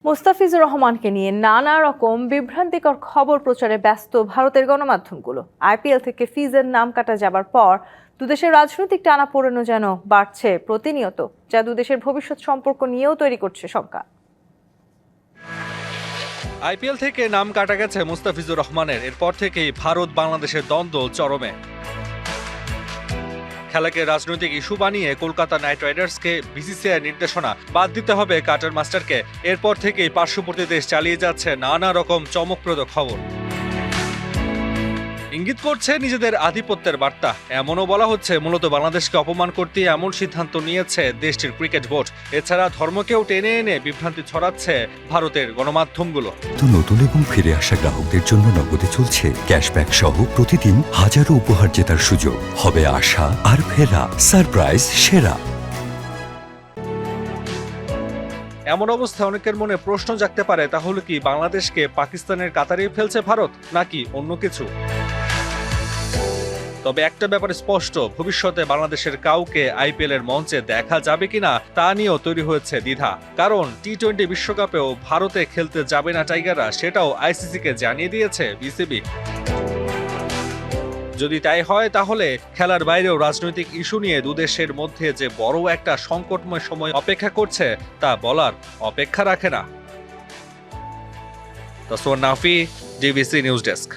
মোস্তাফিজুর রহমানকে নিয়ে নানা রকম বিভ্রান্তিকর খবর প্রচারে ব্যস্ত ভারতের গণমাধ্যমগুলো। আইপিএল থেকে ফিজের নাম কাটা যাবার পর দুদেশের রাজনৈতিক টানাপোড়েনও যেন বাড়ছে প্রতিনিয়ত, যা দুদেশের ভবিষ্যৎ সম্পর্ক নিয়েও তৈরি করছে শঙ্কা। আইপিএল থেকে নাম কাটা গেছে মোস্তাফিজুর রহমানের। এরপর থেকেই ভারত বাংলাদেশের দ্বন্দ্ব চরমে। খেলাকে রাজনৈতিক ইস্যু বানিয়ে কলকাতা নাইট রাইডার্সকে বিসিসিআই নির্দেশনা বাদ দিতে হবে কাটার মাস্টারকে। এরপর থেকেই পার্শ্ববর্তী দেশ চালিয়ে যাচ্ছে নানা রকম চমকপ্রদ খবর। ইঙ্গিত করছে নিজেদের আধিপত্যের বার্তা। এমনও বলা হচ্ছে মূলত বাংলাদেশকে অপমান করতে এমন সিদ্ধান্ত নিয়েছে দেশটির ক্রিকেট বোর্ড। এছাড়া ধর্মকেও টেনে এনে বিভ্রান্তি ছড়াচ্ছে ভারতের গণমাধ্যমগুলো। নতুন এবং ফিরে আসা গ্রাহকদের জন্য নগদে চলছে ক্যাশব্যাক সহ প্রতিদিন হাজারো উপহার জেতার সুযোগ। হবে আশা আর ফেরা, সারপ্রাইজ সেরা। এমন অবস্থায় অনেকের মনে প্রশ্ন জাগতে পারে, তাহলে কি বাংলাদেশকে পাকিস্তানের কাতারে ফেলছে ভারত, নাকি অন্য কিছু? তবে একটা ব্যাপারে স্পষ্ট, ভবিষ্যতে বাংলাদেশের কাউকে আইপিএল এর মঞ্চে দেখা যাবে কিনা তা নিয়েও তৈরি হয়েছে দ্বিধা। কারণ টি-20 বিশ্বকাপেও ভারতে খেলতে যাবে না টাইগাররা, সেটাও আইসিসিকে জানিয়ে দিয়েছে বিসিবি। যদি তাই হয়, তাহলে খেলার বাইরেও রাজনৈতিক ইস্যু নিয়ে দুদেশের মধ্যে যে বড় একটা সংকটময় সময় অপেক্ষা করছে তা বলার অপেক্ষা রাখে না। Taswar Nafi, DBC news desk.